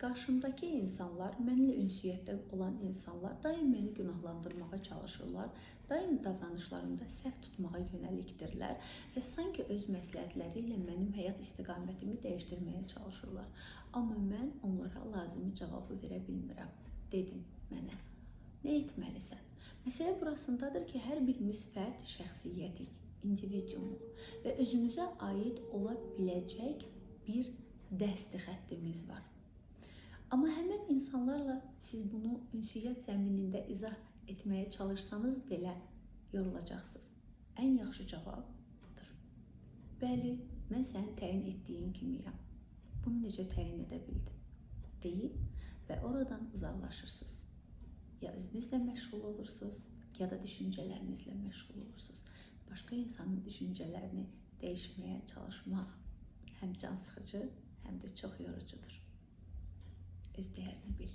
Qarşımdakı insanlar, mənimlə ünsiyyətdə olan insanlar daim məni günahlandırmağa çalışırlar, daim davranışlarımda səhv tutmağa yönəlikdirlər və sanki öz məsləhətləri ilə mənim həyat istiqamətimi dəyişdirməyə çalışırlar. Amma mən onlara lazımi cavabı verə bilmirəm. Dedin mənə, nə etməlisən? Məsələ burasındadır ki, hər birimiz fərd şəxsiyyətik, individuumuq və özümüzə aid ola biləcək bir dəsti xəttimiz var. Amma həmən insanlarla siz bunu ünsiyyət zəminində izah etməyə çalışsanız belə yorulacaqsınız. Ən yaxşı cavab budur. Bəli, mən sənin təyin etdiyin kimiyəm. Bunu necə təyin edə bildin? Deyib və oradan uzaqlaşırsınız. Ya özünüzlə məşğul olursunuz, ya da düşüncələrinizlə məşğul olursunuz. Başqa insanın düşüncələrini dəyişməyə çalışmaq həm can sıxıcı, həm də çox yorucudur. Öz dəyərini bil.